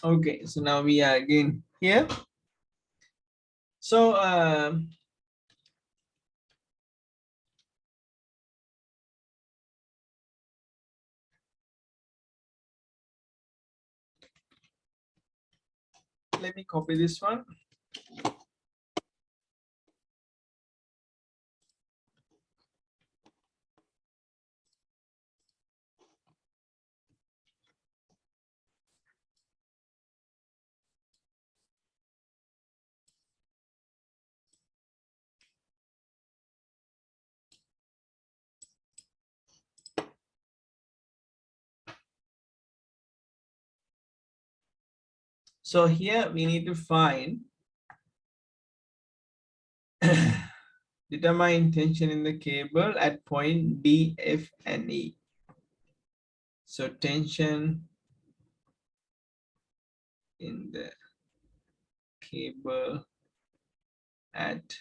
Okay, so now we are again here. So let me copy this one. So here we need to find determine tension in the cable at point D, F, and E. So tension in the cable at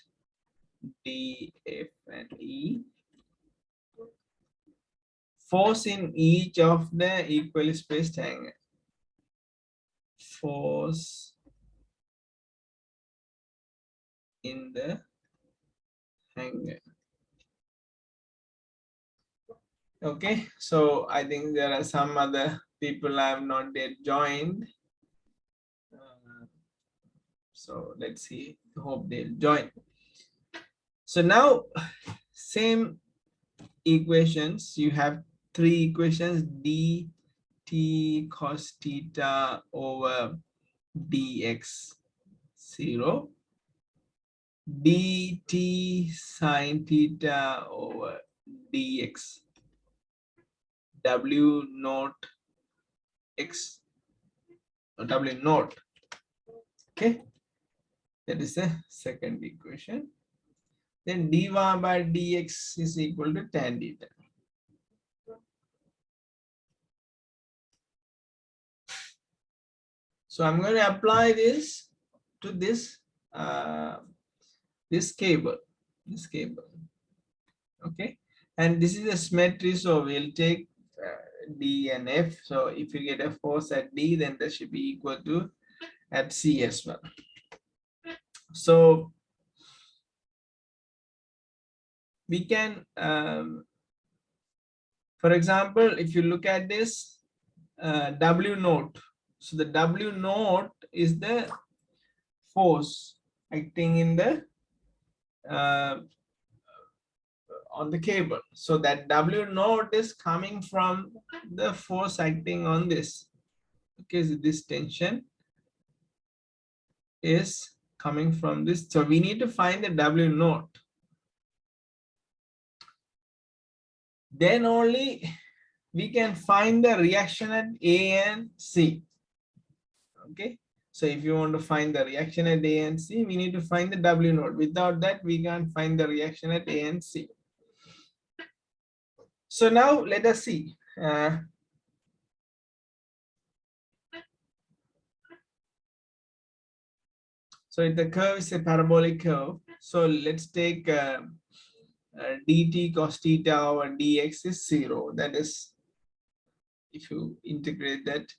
D, F, and E. Force in each of the equally spaced hanger. Force in the hanger. Okay, so I think there are some other people I have not yet joined. So let's see, hope they'll join. So now same equations, you have three equations, dt cos theta over dx 0, dt sin theta over dx w naught x w naught. Okay, that is the second equation. Then dy by dx is equal to tan theta. So I'm going to apply this to this this cable, okay, and this is a symmetry, so we'll take D and F. So if you get a force at D, then that should be equal to at C as well. So we can, for example, if you look at this W naught, so the W naught is the force acting in the on the cable. So that W naught is coming from the force acting on this. Okay, so this tension is coming from this. So we need to find the W naught. Then only we can find the reaction at A and C. Okay, so if you want to find the reaction at A and C, we need to find the W naught. Without that, we can't find the reaction at A and C. So now let us see. So if the curve is a parabolic curve, so let's take dt cos theta over dx is 0. That is, if you integrate that,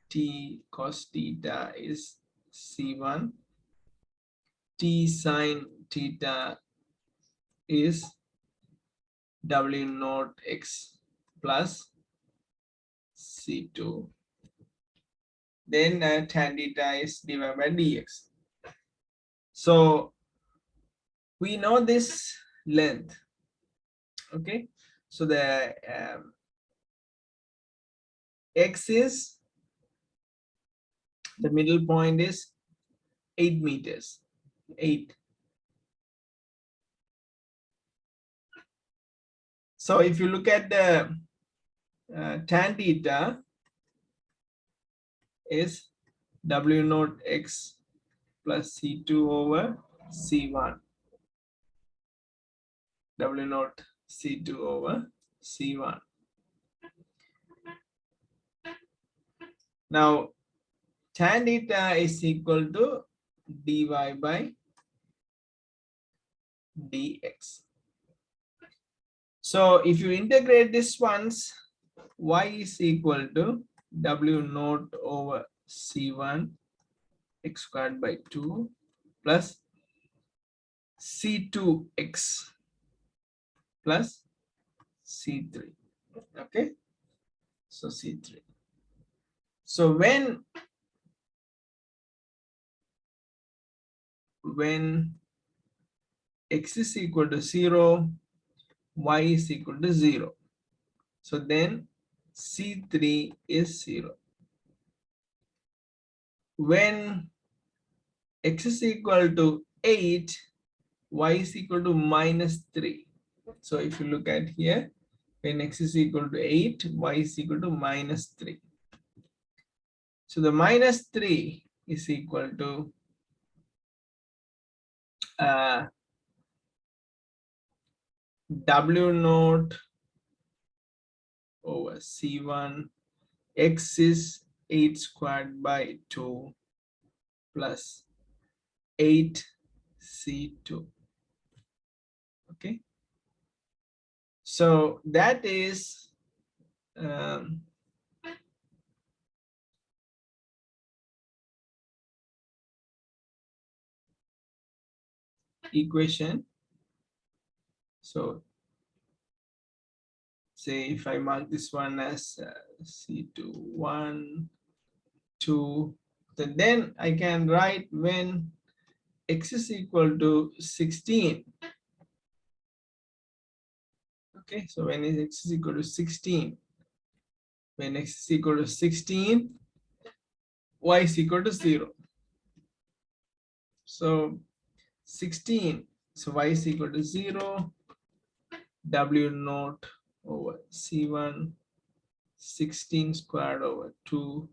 t cos theta is c1, t sin theta is w naught x plus c2. Then tan theta is divided by dx. So we know this length. Okay, so the x is, the middle point is 8 meters. 8. So if you look at the tan theta is w naught x plus c2 over c1. W naught c2 over c1. Now tan theta is equal to dy by dx. So if you integrate this once, y is equal to w naught over C1 x squared by 2 plus C2x plus C3. Okay, so C3. So when x is equal to 0, y is equal to 0. So then C3 is 0. When x is equal to 8, y is equal to minus 3. So if you look at here, when x is equal to 8, y is equal to minus 3. So the minus 3 is equal to W naught over C1. X is 8 squared by 2 plus 8 C2. Okay. So that is equation. So say if I mark this one as C2, 1, 2, then I can write when x is equal to 16. Okay, so when x is equal to 16, when x is equal to 16, y is equal to 0. So 16, so y is equal to 0, W naught over C1, 16 squared over 2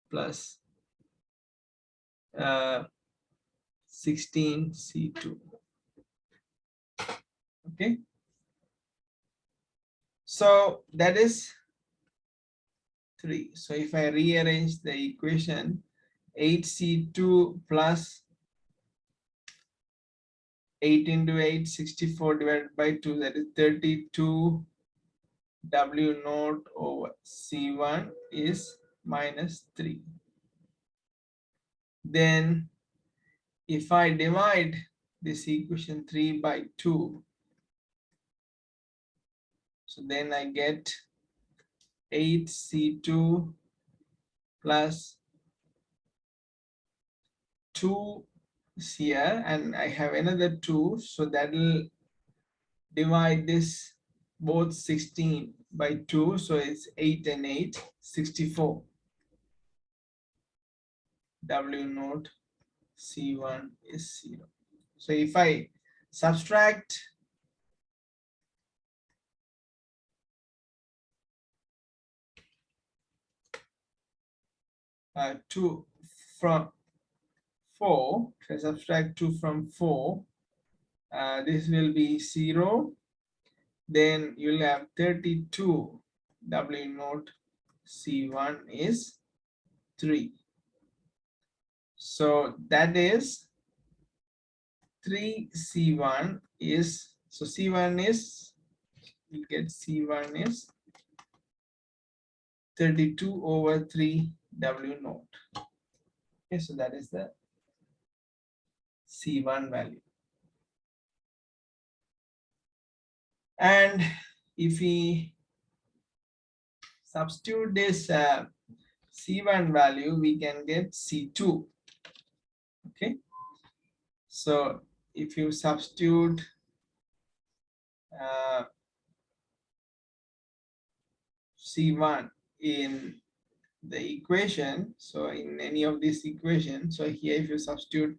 plus 16 C2. Okay, so that is 3. So if I rearrange the equation, 8C2 plus 8 into 8, 64 divided by 2, that is 32 W naught over C1 is minus 3. Then if I divide this equation 3 by 2, so then I get 8C2 plus 2 here, and I have another 2, so that will divide this both 16 by 2, so it's 8 and 8, 64. W naught C1 is 0. So if I subtract uh, 2 from 4, if I subtract 2 from 4, this will be 0. Then you'll have 32. W naught C1 is 3. So that is 3C1 is, so C1 is, you get C1 is 32 over 3 W naught. Okay, so that is the C1 value. And if we substitute this C1 value, we can get C2. Okay, so if you substitute C1 in the equation, so in any of these equations, so here if you substitute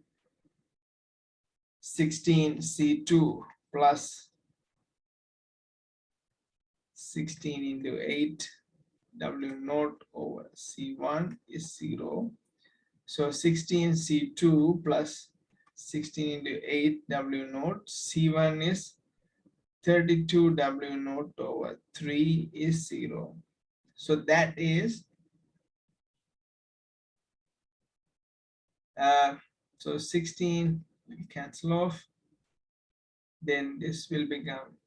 16C2 plus 16 into 8 W naught over C1 is 0. So 16C2 plus 16 into 8 W naught, C1 is 32 W naught over 3 is 0. So that is, so 16 will cancel off. Then this will become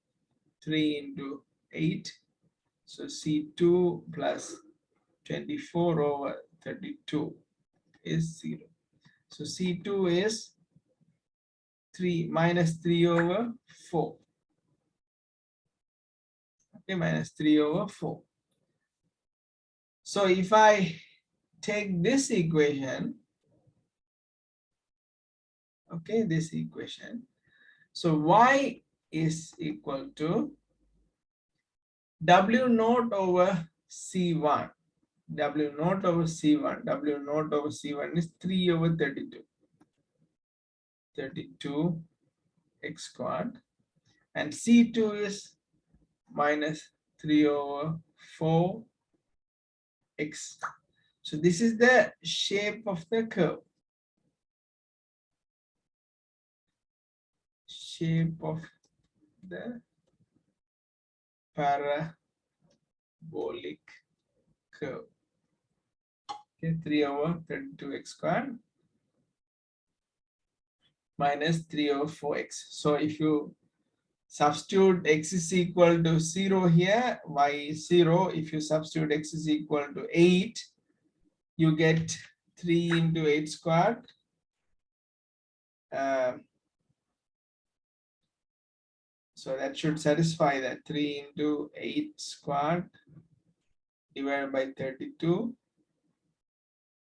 3 into 8. So C2 plus 24 over 32 is 0. So C2 is 3 minus 3 over 4. Okay, minus 3 over 4. So if I take this equation, okay, this equation, so y is equal to W naught over C1. W naught over C1. W naught over C1 is 3 over 32. 32 x squared. And C2 is minus 3 over 4 x. So this is the shape of the curve. Shape of the parabolic curve. Okay, 3 over 32 x squared minus 3 over 4x. So if you substitute x is equal to 0 here, y is 0. If you substitute x is equal to 8, you get 3 into 8 squared. So that should satisfy that. 3 into 8 squared divided by 32.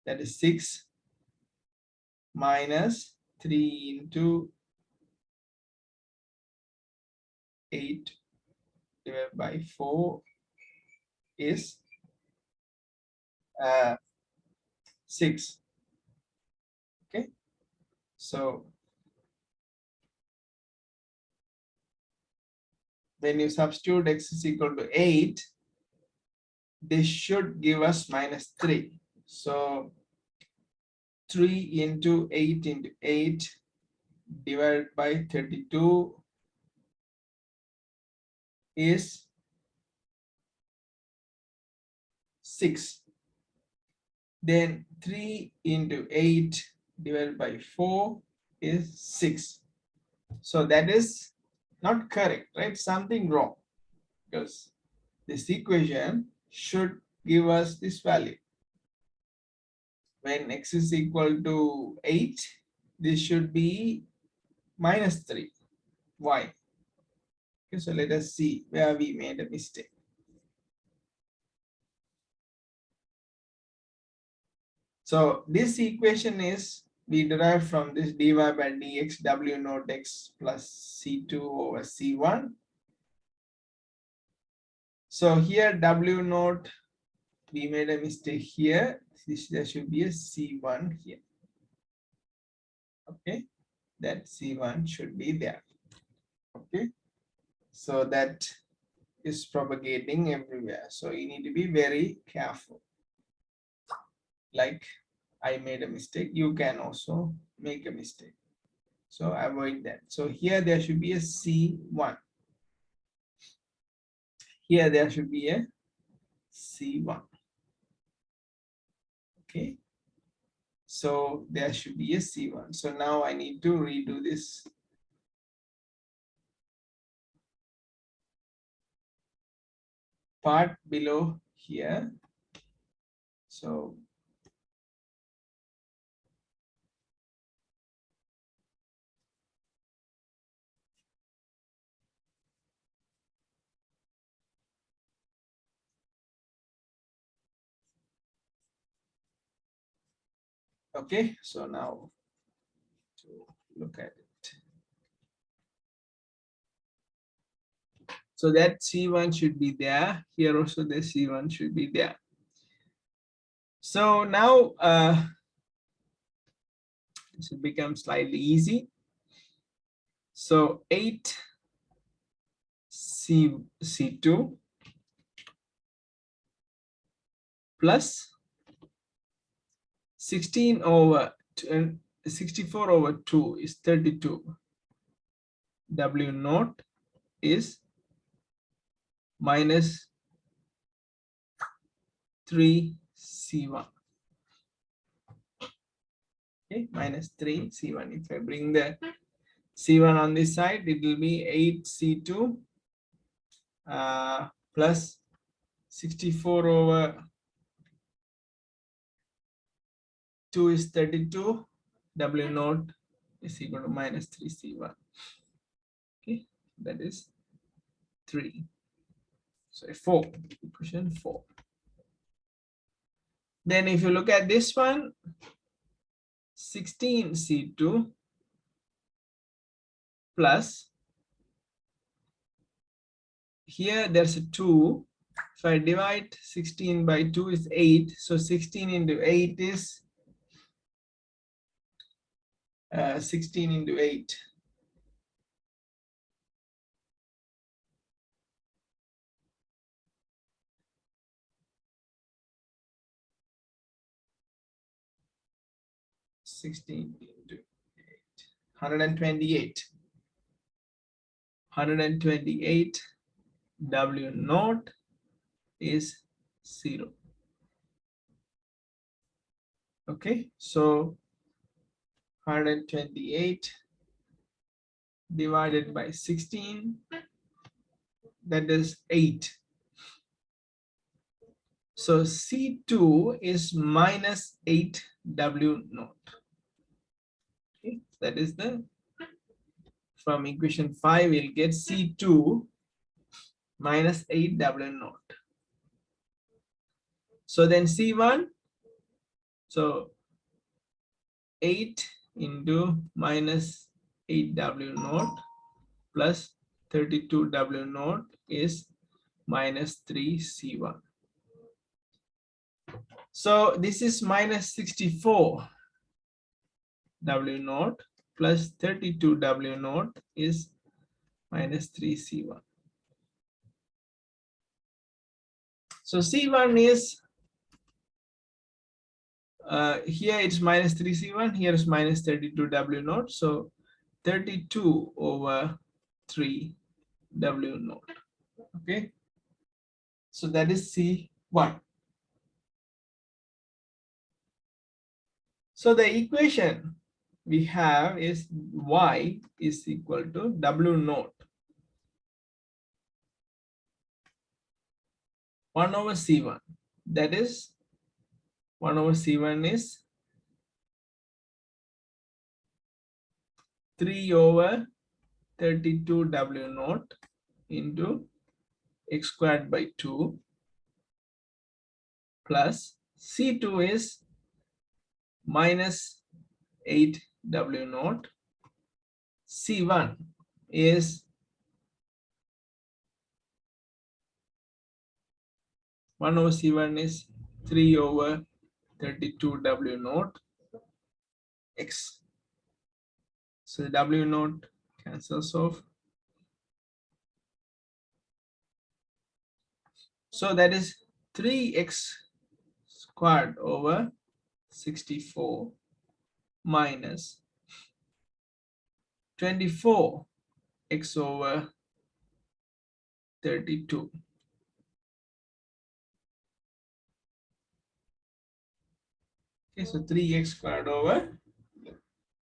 That is 6 minus 3 into 8 divided by 4 is 6. Okay, so when you substitute x is equal to 8, this should give us minus 3. So 3 into 8 into 8 divided by 32 is 6. Then 3 into 8 divided by 4 is 6. So that is not correct, right? Something wrong, because this equation should give us this value. When x is equal to 8, this should be minus 3. Why? Okay, so let us see where we made a mistake. So this equation is we derive from this dy by dx w naught x plus c2 over c1. So here w naught, we made a mistake here. There should be a c1 here. Okay, that c1 should be there. Okay, so that is propagating everywhere. So you need to be very careful. Like I made a mistake, you can also make a mistake. So avoid that. So here there should be a C1. Here there should be a C1. Okay. So there should be a C1. So now I need to redo this. Part below here. So okay, so now to look at it. So that C1 should be there. Here also the C1 should be there. So now this will become slightly easy. So 8 C2 plus 16 over 64 over 2 is 32. W naught is minus 3 C1. Okay, minus 3 C1. If I bring the C1 on this side, it will be 8 C2 plus 64 over C2 is 32, W naught is equal to minus 3 C1. Okay, that is 3. So 4, equation 4. Then if you look at this one, 16 C2 plus, here there's a 2. If I divide 16 by 2 is 8. So 16 into 8 is 16 into 8. Into 8, 128. 128 W naught is 0. Okay, so 128 divided by 16, that is 8. So C2 is minus 8 W naught. Okay, that is the, from equation 5, we'll get C2 minus 8 W naught. So then C1, so 8 into minus 8 W naught plus 32 W naught is minus 3 C1. So this is minus 64 W naught plus 32 W naught is minus 3 C1. So C1 is, here it's minus 3 C1, here is minus 32 W naught. So 32 over 3 W naught. Okay. So that is C1. So the equation we have is Y is equal to W naught 1 over C1. That is 1 over C1 is 3 over 32 W naught into x squared by 2 plus C2 is minus 8 W naught. C1 is 1 over C1 is 3 over 32 W naught x. So the W naught cancels off. So that is 3x squared over 64 minus 24x over 32. Okay, so 3x squared over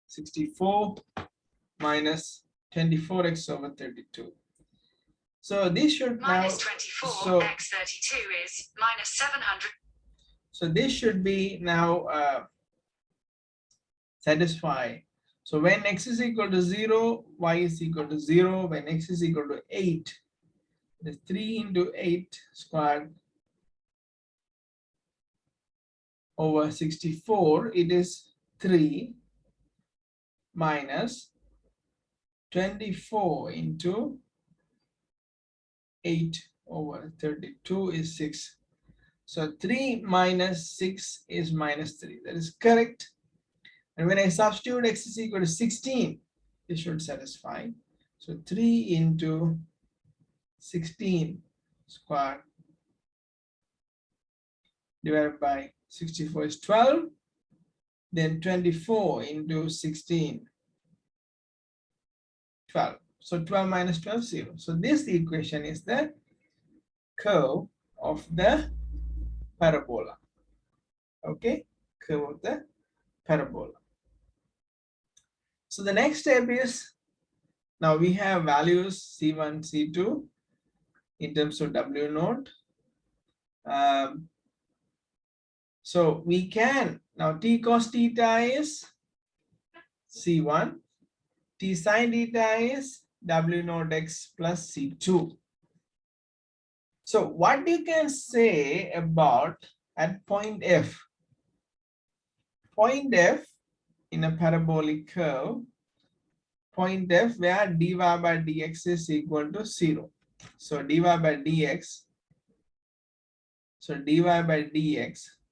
64 minus 24x over 32. So this should minus now 24 so x 32 is minus 700. So this should be now satisfy. So when x is equal to 0, y is equal to 0. When x is equal to 8, the 3 into 8 squared over 64, it is 3 minus 24 into 8 over 32 is 6. So 3 minus 6 is minus 3. That is correct. And when I substitute x is equal to 16, this should satisfy. So 3 into 16 squared divided by 64 is 12. Then 24 into 16, 12. So 12 minus 12, 0. So this equation is the curve of the parabola. Okay, curve of the parabola. So the next step is, now we have values C1, C2 in terms of W naught. So we can, now t cos theta is C1, t sin theta is W naught x plus C2. So what you can say about at point F? Point F in a parabolic curve, point F where dy by dx is equal to 0. So dy by dx,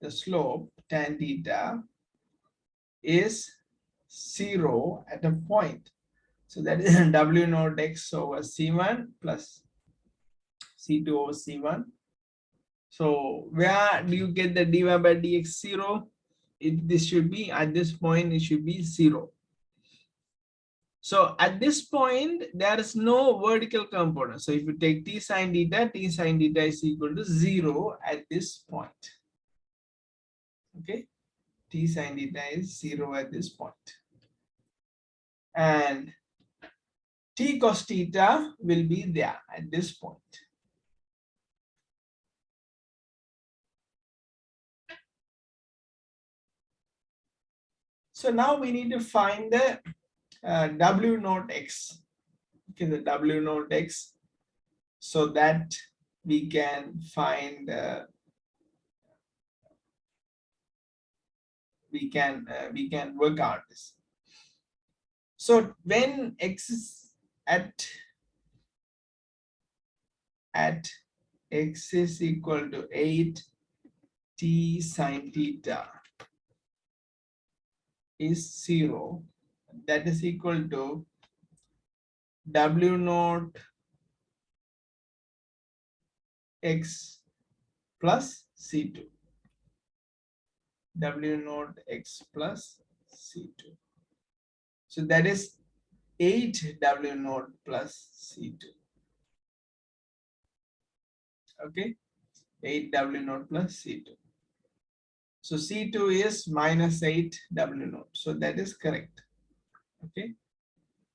the slope tan theta is 0 at a point. So that is W naught x over C1 plus C2 over C1. So where do you get the dy by dx 0? This should be at this point, it should be 0. So at this point, there is no vertical component. So if you take t sin theta is equal to 0 at this point. Okay, t sin theta is 0 at this point. And t cos theta will be there at this point. So now we need to find the W naught x. Okay, the W naught x, so that we can find we can work out this. So when x is at x is equal to 8 t sin theta is 0, that is equal to W naught x plus C2. W naught x plus C2. So that is 8 W naught plus C2. Okay, 8 W naught plus C2. So C2 is minus 8 W naught. So that is correct. Okay.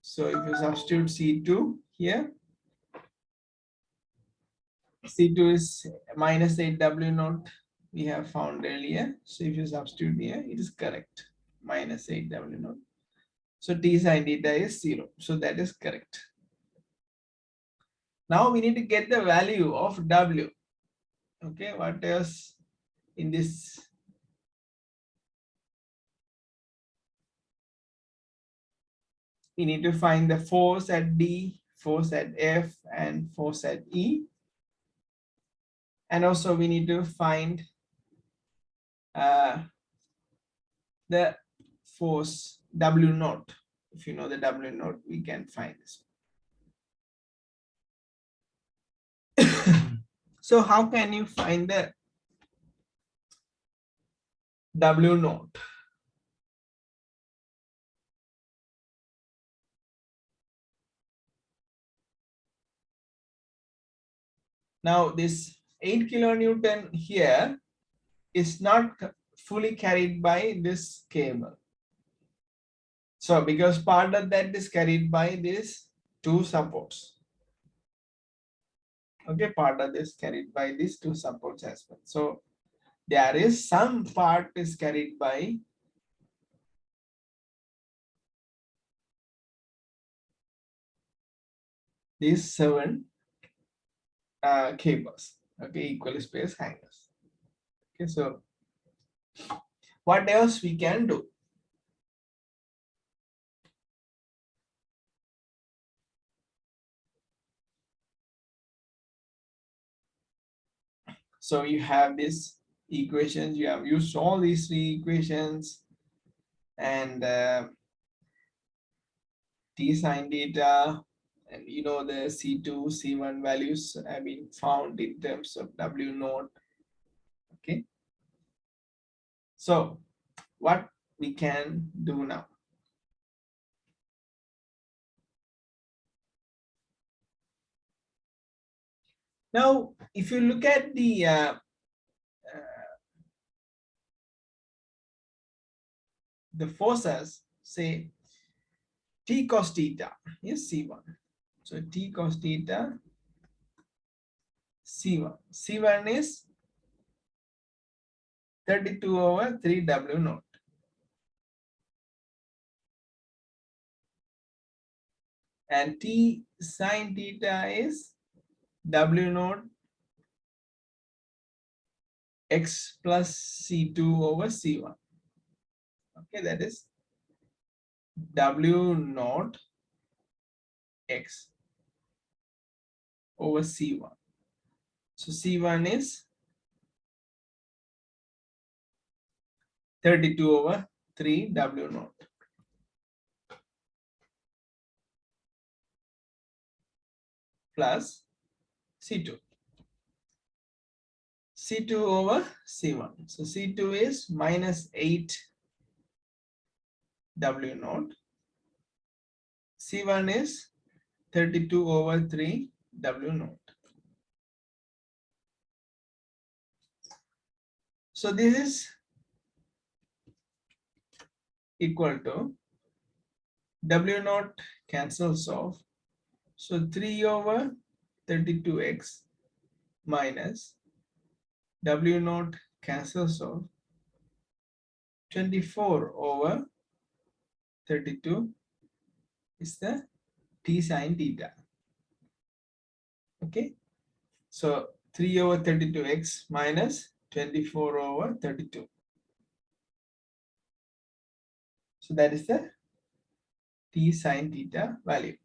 So if you substitute C2 here, C2 is minus 8 W naught we have found earlier. So if you substitute here, it is correct. Minus 8 W naught. So t sin theta is 0. So that is correct. Now we need to get the value of W. Okay, what else in this? We need to find the force at D, force at F, and force at E. And also we need to find the force W naught. If you know the W naught, we can find this. So how can you find the W naught? Now this 8 kilonewton here is not fully carried by this cable. So because part of that is carried by these two supports. Okay, part of this carried by these two supports as well. So there is some part is carried by these 7 cables. Okay, equally spaced hangers. Okay, so what else we can do? So you have these equations, you have used all these 3 equations, and t sin theta, and you know the C2, C1 values have been found in terms of W naught. Okay. So what we can do now? Now, if you look at the forces, say t cos theta is C1. So t cos theta C1. C1 is 32 over 3 W naught. And T sine theta is W naught X plus C2 over C1. Okay, that is W naught X over C1. So C1 is 32 over 3 W naught. Plus C2. C2 over C1. So C2 is minus 8 W naught. C1 is 32 over 3 W naught. So this is equal to W naught cancels off. So 3 over 32x minus W naught cancels off. 24 over 32 is the T sine theta. Okay. So 3 over 32x minus 24 over 32. So that is the T sine theta value.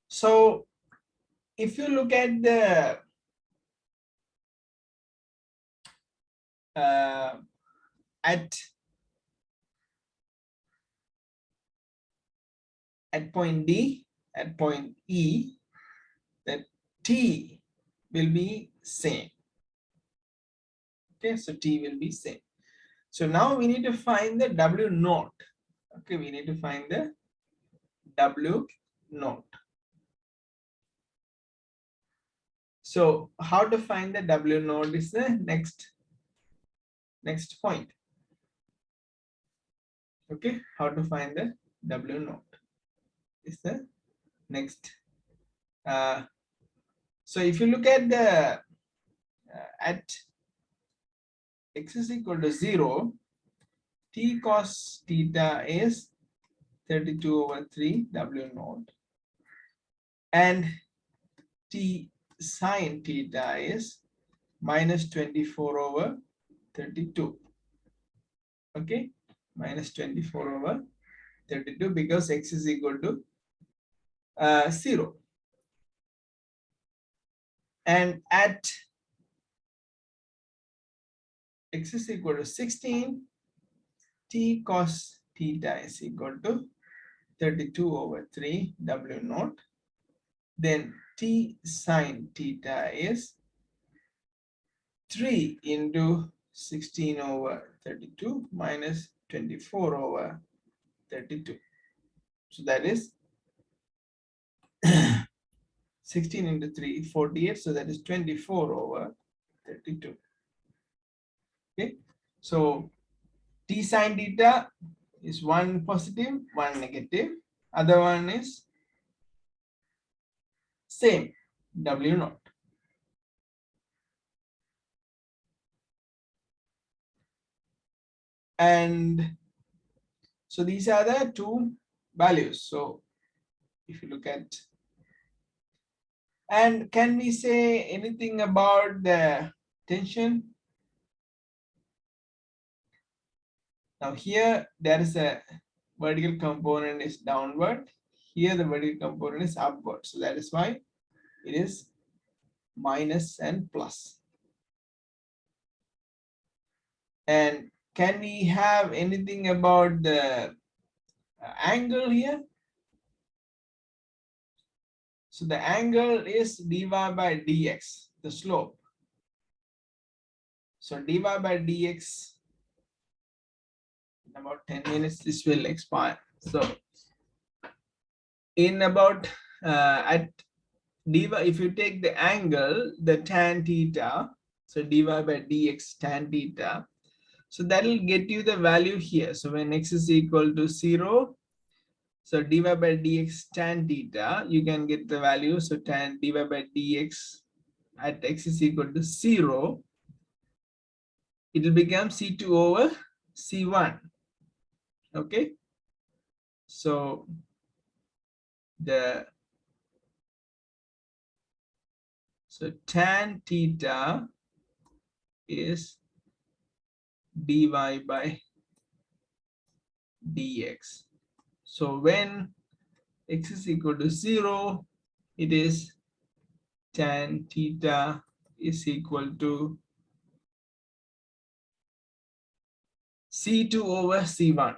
So if you look at the at point D, at point E, that T will be same. Okay, so T will be same. So now we need to find the W naught. Okay, we need to find the W naught. So how to find the W naught is the next point. Okay, how to find the W naught is the next. So if you look at the at x is equal to 0, T cos theta is 32 over 3 W naught, and T sine theta is minus 24 over 32. Okay, minus 24 over 32 because x is equal to 0. And at x is equal to 16, T cos theta is equal to 32 over 3 W naught. Then T sine theta is 3 into 16 over 32 minus 24 over 32. So that is 16 into 3, 48. So that is 24 over 32. Okay. So T sine theta is one positive, one negative. Other one is same, W naught. And so these are the two values. So if you look at, and can we say anything about the tension? Now here there is a vertical component is downward. Here the vertical component is upward. So that is why it is minus and plus. And can we have anything about the angle here? So the angle is dy by dx, the slope. So dy by dx, in about 10 minutes, this will expire. So in about at dy, if you take the angle, the tan theta, so dy by dx tan theta, so that will get you the value here. So when x is equal to 0, so dy by dx tan theta, you can get the value. So tan dy by dx at x is equal to 0, it will become C2 over C1. Okay. So tan theta is dy by dx. So when x is equal to 0, it is tan theta is equal to C2 over C1.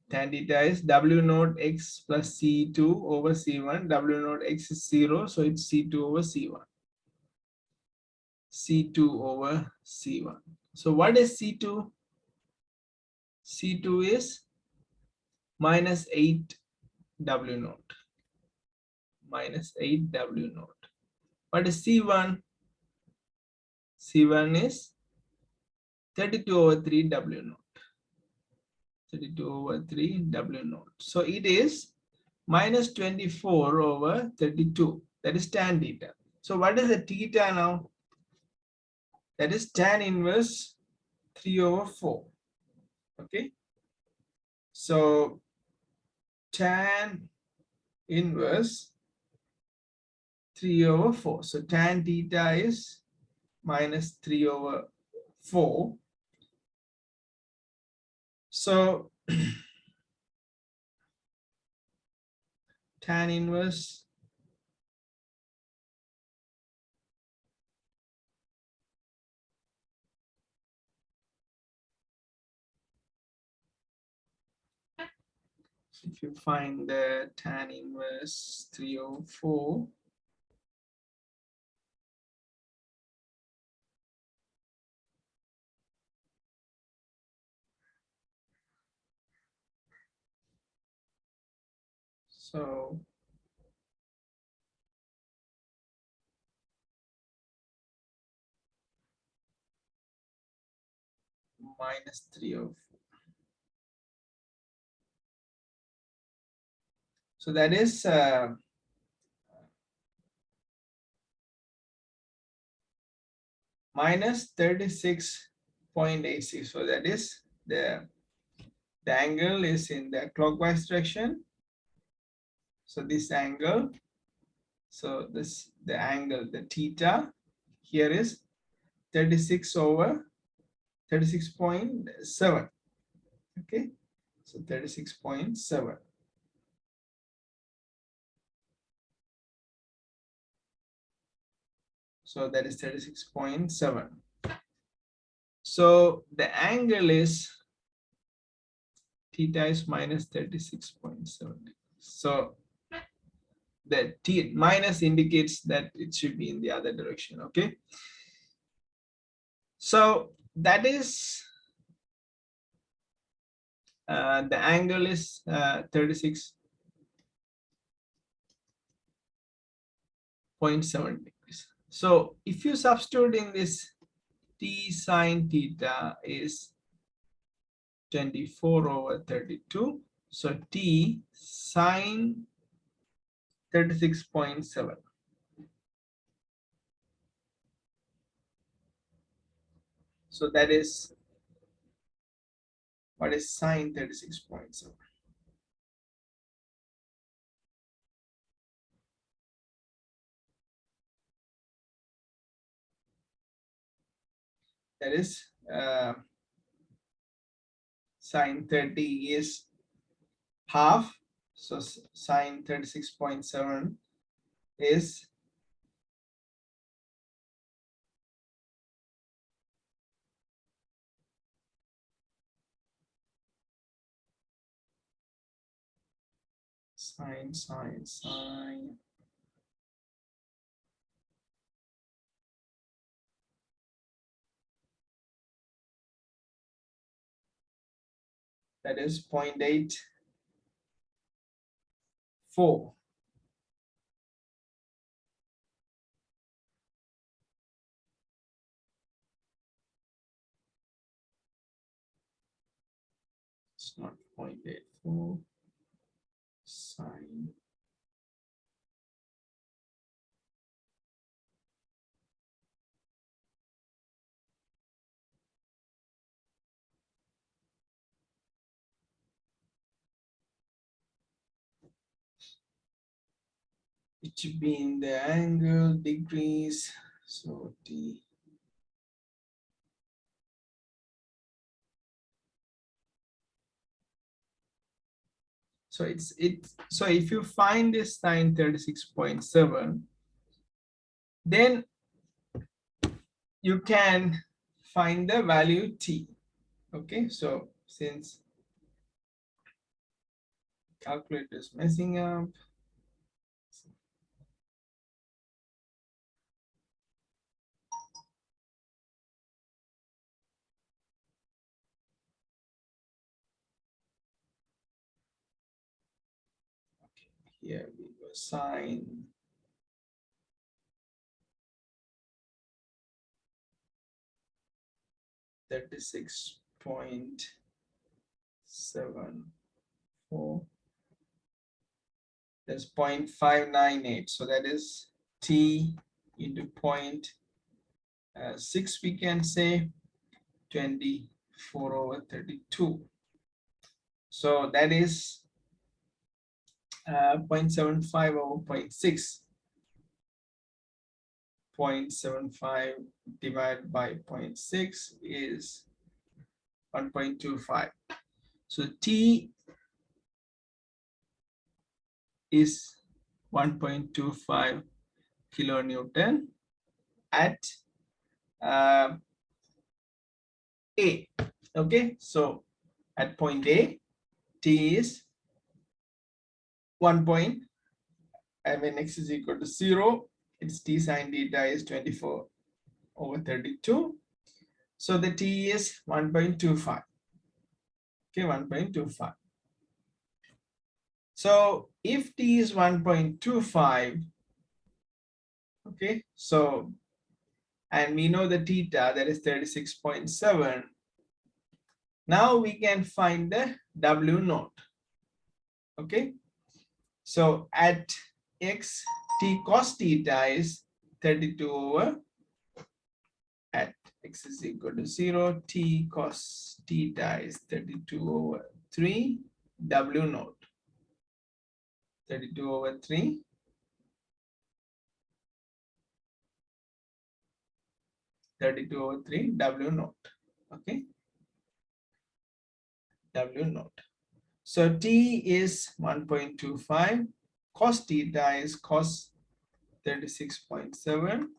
Tan theta is W naught x plus C2 over C1. W naught x is 0, so it's C2 over C1. C2 over C1. So what is C2? C2 is minus 8 W naught. Minus 8 W naught. What is C1? C1 is 32 over 3 W naught. 32 over 3 W naught. So it is minus 24 over 32. That is tan theta. So what is the theta now? That is tan inverse 3 over 4. Okay. So tan inverse 3 over 4. So tan theta is minus 3 over 4. So tan inverse if you find the tan inverse 3 over 4, so minus 3 over 4. So that is minus 36.86. So that is the angle is in the clockwise direction. So this angle, so this the angle, the theta here is 36 over 36.7. Okay, so 36.7. So that is 36.7. So the angle is theta is minus 36.7. So the T minus indicates that it should be in the other direction. Okay. So that is the angle is 36.7 degrees. So if you substitute in this, T sine theta is 24 over 32. So T sine 36.7. So that is what is sine 36.7. That is sine 30 is half. So sine 36.7 is sine. That is 0.84. It's not 0.84 sine to be in the angle degrees. So T. So so if you find this sine 36.7, then you can find the value T. Okay, so since calculator is messing up, here we go, sine 36.74. That's 0.598. So that is T into 0.6, we can say 24/32. So that is 0.75/0.6. 0.75 divided by 0.6 is 1.25. So T is 1.25 kilonewton at A. Okay, so at point A, T is 1. When x is equal to 0, its T sine theta is 24/32. So the T is 1.25. Okay, 1.25. So if T is 1.25, okay, so, and we know the theta, that is 36.7. Now we can find the W naught. Okay, so at x, T cos theta is 32 at x is equal to 0, T cos theta is 32/3 W naught. 32/3 W naught. Okay, W naught. So T is 1.25, cos theta is cos 36.7,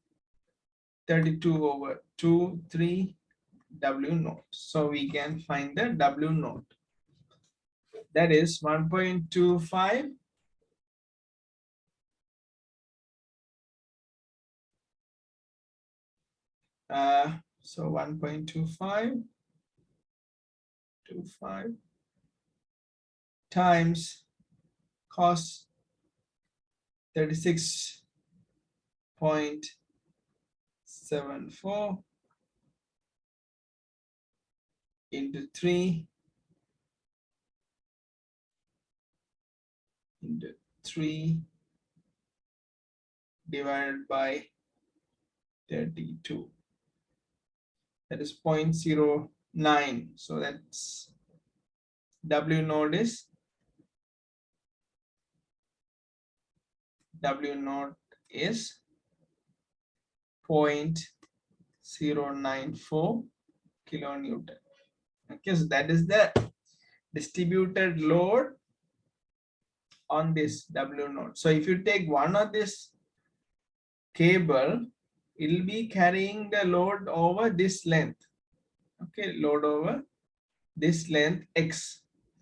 32/3 W naught. So we can find the W naught. That is 1.25 so 1.25 times cos 36.74 into 3 divided by 32. That is 0.09. So that's W naught is 0.094 kilonewton. Okay, so that is the distributed load on this W naught. So if you take one of this cable, it will be carrying the load over this length. Okay, load over this length X.